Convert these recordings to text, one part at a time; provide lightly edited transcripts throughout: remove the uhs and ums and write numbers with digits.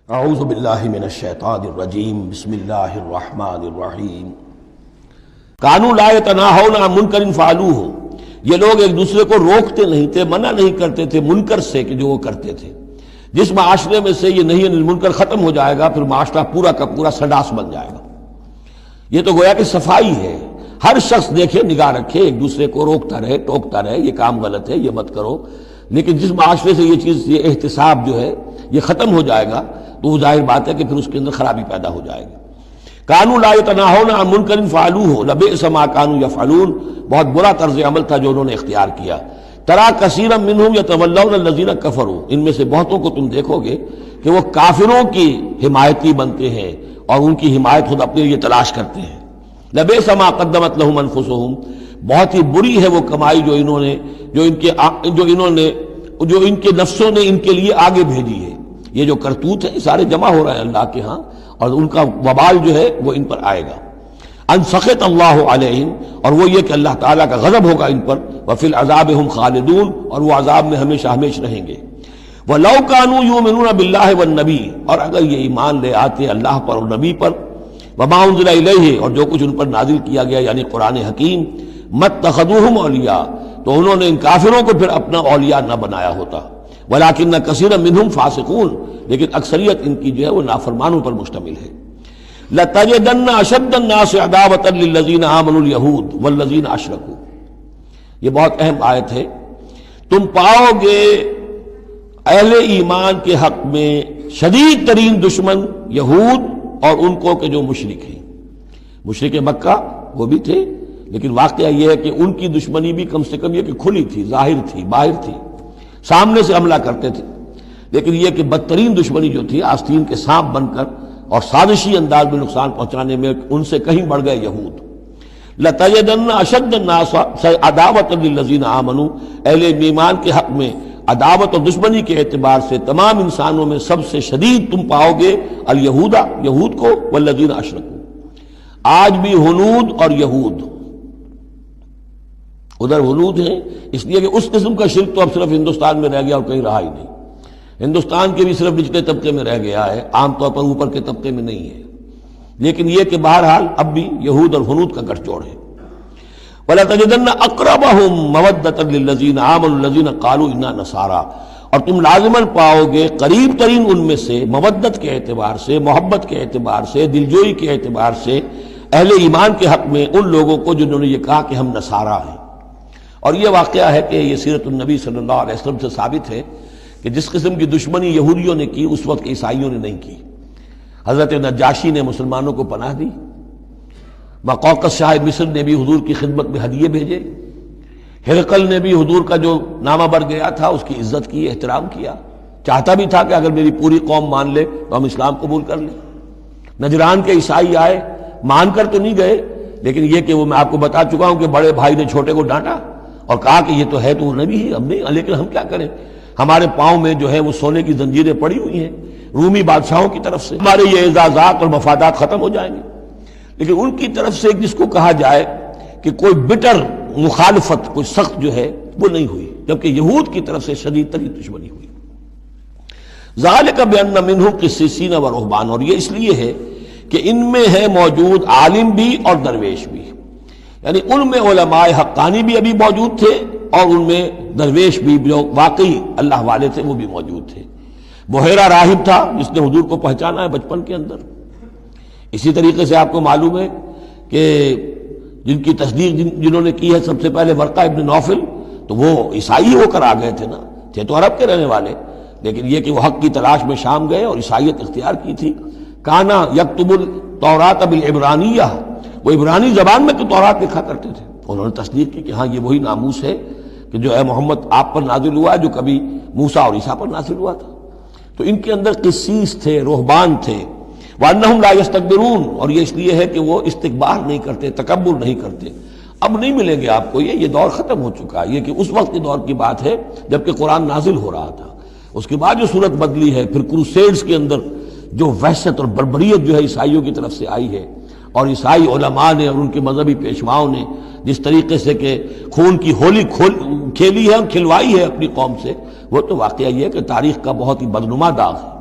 اعوذ باللہ من الشیطان الرجیم بسم اللہ الرحمن الرحیم کانوا لا یتناہون عن منکر فعلوہ، یہ لوگ ایک دوسرے کو روکتے نہیں تھے، منع نہیں کرتے تھے منکر سے کہ جو وہ کرتے تھے۔ جس معاشرے میں سے یہ نہیں عن المنکر ختم ہو جائے گا، پھر معاشرہ پورا کا پورا سڈاس بن جائے گا۔ یہ تو گویا کہ صفائی ہے، ہر شخص دیکھے، نگاہ رکھے، ایک دوسرے کو روکتا رہے، ٹوکتا رہے، یہ کام غلط ہے، یہ مت کرو۔ لیکن جس معاشرے سے یہ چیز، یہ احتساب جو ہے یہ ختم ہو جائے گا تو وہ ظاہر بات ہے کہ پھر اس کے اندر خرابی پیدا ہو جائے گی۔ کانوا لا یتناہون عن منکر فعلوہ لبئس ما کانوا یفعلون، بہت برا طرز عمل تھا جو انہوں نے اختیار کیا۔ ترا کثیرا منہم یتولون الذین کفروا، ان میں سے بہتوں کو تم دیکھو گے کہ وہ کافروں کی حمایتی بنتے ہیں اور ان کی حمایت خود اپنے لیے تلاش کرتے ہیں۔ لبئس ما قدمت لہم انفسہم، بہت ہی بری ہے وہ کمائی جو ان کے نفسوں نے ان کے لیے آگے بھیجی ہے۔ یہ جو کرتوت ہے سارے جمع ہو رہے ہیں اللہ کے ہاں، اور ان کا وبال جو ہے وہ ان پر آئے گا۔ ان سخط اللہ علیہم، اور وہ یہ کہ اللہ تعالیٰ کا غضب ہوگا ان پر۔ وفی العذاب ہم خالدون، اور وہ عذاب میں ہمیشہ ہمیشہ رہیں گے۔ وَلَوْ كَانُوا يُؤْمِنُونَ بِاللَّهِ وَالنَّبِيِّ، اور اگر یہ ایمان لے آتے اللہ پر اور نبی پر، وَمَا أُنزِلَ إِلَيْهِ، اور جو کچھ ان پر نازل کیا گیا یعنی قرآن حکیم، مَتَّخَذُوهُمْ أَوْلِيَاءَ، تو انہوں نے ان کافروں کو پھر اپنا اولیاء نہ بنایا ہوتا۔ وَلَكِنَّ كَثِيرًا مِّنْهُمْ فَاسِقُونَ، لیکن اکثریت ان کی جو ہے وہ نافرمانوں پر مشتمل ہے۔ لَتَجِدَنَّ أَشَدَّ النَّاسِ عَدَاوَةً لِلَّذِينَ آمَنُوا الْيَهُودَ وَالَّذِينَ أَشْرَكُوا، یہ بہت اہم آیت ہے۔ تم پاؤ گے اہل ایمان کے حق میں شدید ترین دشمن یہود اور ان کو کہ جو مشرک ہیں۔ مشرک مکہ وہ بھی تھے، لیکن واقعہ یہ ہے کہ ان کی دشمنی بھی کم سے کم یہ کہ کھلی تھی، ظاہر تھی، باہر تھی، سامنے سے حملہ کرتے تھے، لیکن یہ کہ بدترین دشمنی جو تھی آستین کے سانپ بن کر اور سازشی انداز میں نقصان پہنچانے میں ان سے کہیں بڑھ گئے یہود۔ لَتَجِدَنَّ أَشَدَّ النَّاسِ عَدَاوَةً لِلَّذِينَ آمَنُوا، اہل ایمان کے حق میں عداوت اور دشمنی کے اعتبار سے تمام انسانوں میں سب سے شدید تم پاؤ گے الیہود، یہود کو، والذین اشرکوا۔ آج بھی ہنود اور یہود، ادھر ہنود ہیں اس لیے کہ اس قسم کا شرک تو اب صرف ہندوستان میں رہ گیا اور کہیں رہا ہی نہیں۔ ہندوستان کے بھی صرف نچلے طبقے میں رہ گیا ہے، عام طور پر اوپر کے طبقے میں نہیں ہے، لیکن یہ کہ بہرحال اب بھی یہود اور ہنود کا گٹھ جوڑ ہے۔ وَلَتَجِدَنَّ أَقْرَبَهُمْ مَوَدَّةً لِلَّذِينَ آمَنُوا الَّذِينَ قَالُوا إِنَّا نَصَارَىٰ، اور تم لازماً پاؤ گے قریب ترین ان میں سے، مودت کے اعتبار سے، محبت کے اعتبار سے، دلجوئی کے اعتبار سے، اہل ایمان کے حق میں ان لوگوں کو جنہوں نے یہ کہا کہ ہم نصارہ ہیں۔ اور یہ واقعہ ہے کہ یہ سیرت النبی صلی اللہ علیہ وسلم سے ثابت ہے کہ جس قسم کی دشمنی یہودیوں نے کی اس وقت عیسائیوں نے نہیں کی۔ حضرت نجاشی نے مسلمانوں کو پناہ دی، مقوقس شاہ مصر نے بھی حضور کی خدمت میں ہدیے بھیجے، ہرقل نے بھی حضور کا جو نامہ بر گیا تھا اس کی عزت کی، احترام کیا، چاہتا بھی تھا کہ اگر میری پوری قوم مان لے تو ہم اسلام قبول کر لیں۔ نجران کے عیسائی آئے، مان کر تو نہیں گئے، لیکن یہ کہ وہ میں آپ کو بتا چکا ہوں کہ بڑے بھائی نے چھوٹے کو ڈانٹا اور کہا کہ یہ تو ہے تو وہ نبی ہی، ہم نہیں، لیکن ہم کیا کریں، ہمارے پاؤں میں جو ہے وہ سونے کی زنجیریں پڑی ہوئی ہیں رومی بادشاہوں کی طرف سے، ہمارے یہ اعزازات اور مفادات ختم ہو جائیں گے۔ لیکن ان کی طرف سے جس کو کہا جائے کہ کوئی بٹر مخالفت، کوئی سخت جو ہے وہ نہیں ہوئی، جبکہ یہود کی طرف سے شدید ترین دشمنی ہوئی۔ ذالک بان منہم قسیسین و رہبان، اور یہ اس لیے ہے کہ ان میں ہے موجود عالم بھی اور درویش بھی، یعنی ان میں علماء حقانی بھی ابھی موجود تھے اور ان میں درویش بھی جو واقعی اللہ والے تھے وہ بھی موجود تھے۔ بحیرہ راہب تھا جس نے حضور کو پہچانا ہے بچپن کے اندر۔ اسی طریقے سے آپ کو معلوم ہے کہ جن کی تصدیق جنہوں نے کی ہے سب سے پہلے ورقہ ابن نوفل، تو وہ عیسائی ہو کر آ گئے تھے نا، تھے تو عرب کے رہنے والے، لیکن یہ کہ وہ حق کی تلاش میں شام گئے اور عیسائیت اختیار کی تھی۔ کانا یکتب التوراۃ بالعبرانیہ، وہ عبرانی زبان میں تو تورات لکھا کرتے تھے۔ انہوں نے تصدیق کی کہ ہاں یہ وہی ناموس ہے کہ جو ہے محمد آپ پر نازل ہوا ہے، جو کبھی موسیٰ اور عیسیٰ پر نازل ہوا تھا۔ تو ان کے اندر قسیس تھے، رہبان تھے۔ وَأَنَّهُمْ لَا يَسْتَكْبِرُونَ، اور یہ اس لیے ہے کہ وہ استکبار نہیں کرتے، تکبر نہیں کرتے۔ اب نہیں ملیں گے آپ کو یہ دور ختم ہو چکا ہے، یہ کہ اس وقت کے دور کی بات ہے جبکہ قرآن نازل ہو رہا تھا۔ اس کے بعد جو صورت بدلی ہے، پھر کروسیڈز کے اندر جو وحشت اور بربریت جو ہے عیسائیوں کی طرف سے آئی ہے، اور عیسائی علماء نے اور ان کے مذہبی پیشواؤں نے جس طریقے سے کہ خون کی ہولی کھیلی ہے اور کھلوائی ہے اپنی قوم سے، وہ تو واقعہ یہ ہے کہ تاریخ کا بہت ہی بدنما داغ ہے۔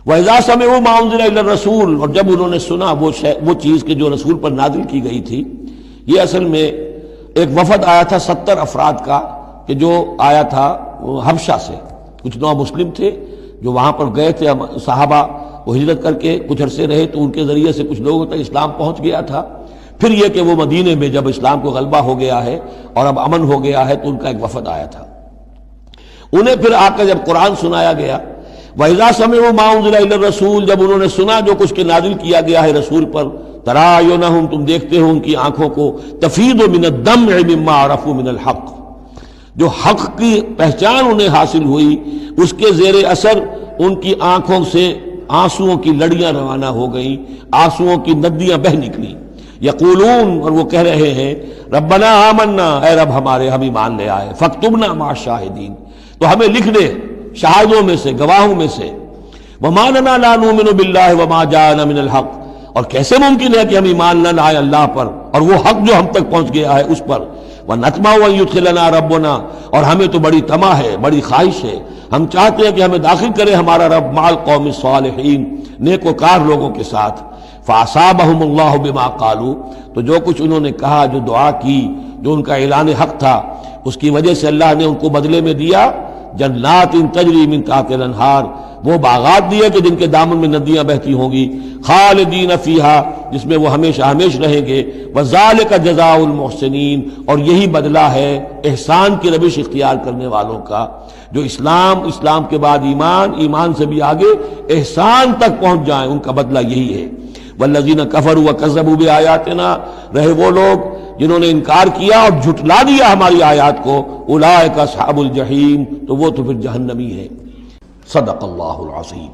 وَإِذَا سَمِعُوا مَا أُنزِلَ إِلَى الرَّسُولِ، اور جب انہوں نے سنا وہ چیز کہ جو رسول پر نازل کی گئی تھی. یہ اصل میں ایک وفد آیا تھا 70 افراد کا کہ جو آیا تھا حبشہ سے. کچھ نو مسلم تھے جو وہاں پر گئے تھے صحابہ، وہ ہجرت کر کے کچھ عرصے رہے تو ان کے ذریعے سے کچھ لوگوں تک اسلام پہنچ گیا تھا. پھر یہ کہ وہ مدینے میں جب اسلام کو غلبہ ہو گیا ہے اور اب امن ہو گیا ہے تو ان کا ایک وفد آیا تھا. انہیں پھر آ کر جب قرآن سنایا گیا، وَإِذَا سَمِعُوا مَا أُنزِلَ إِلَى الرَّسُولِ، جب انہوں نے سنا جو کچھ کہ نازل کیا گیا ہے رسول پر، تَرَىٰ أَعْيُنَهُمْ، تم دیکھتے ہو ان کی آنکھوں کو، تَفِيضُ مِنَ الدَّمْعِ مِمَّا عَرَفُوا مِنَ الْحَقِّ، جو حق کی پہچان انہیں حاصل ہوئی اس کے زیر اثر ان کی آنکھوں سے آنسوؤں کی لڑیاں روانہ ہو گئیں، آنسوؤں کی ندیاں بہہ نکلی. یقولون، اور وہ کہہ رہے ہیں، ربنا آمنا، اے رب ہمارے ہم ایمان لے آئے، فاکتبنا مع الشاہدین، تو ہمیں لکھ دے شاہدوں میں سے، گواہوں میں سے. وما لنا لا نؤمن باللہ وما جاءنا من الحق، اور کیسے ممکن ہے کہ ہم ایمان نہ لائیں اللہ پر اور وہ حق جو ہم تک پہنچ گیا ہے اس پر. وَنَطْمَعُ أَن يُدْخِلَنَا رَبُّنَا، اور ہمیں تو بڑی طمع ہے، بڑی خواہش ہے، ہم چاہتے ہیں کہ ہمیں داخل کرے ہمارا رب مع القوم الصالحین، نیک وکار لوگوں کے ساتھ. فَأَصَابَهُمُ اللَّهُ بِمَا قَالُوا، تو جو کچھ انہوں نے کہا، جو دعا کی، جو ان کا اعلان حق تھا، اس کی وجہ سے اللہ نے ان کو بدلے میں دیا جنات تجری من تحت الانہار، وہ باغات دیے کہ جن کے دامن میں ندیاں بہتی ہوں گی، خالدین فیہا، جس میں وہ ہمیشہ ہمیش رہیں گے. وذالک جزاء المحسنین، اور یہی بدلہ ہے احسان کی روش اختیار کرنے والوں کا، جو اسلام کے بعد ایمان سے بھی آگے احسان تک پہنچ جائیں، ان کا بدلہ یہی ہے. والذین کفروا وکذبوا بآیاتنا، رہے وہ لوگ جنہوں نے انکار کیا اور جھٹلا دیا ہماری آیات کو، اولئک اصحاب الجحیم، تو وہ تو پھر جہنمی ہے. صدق اللہ العظیم.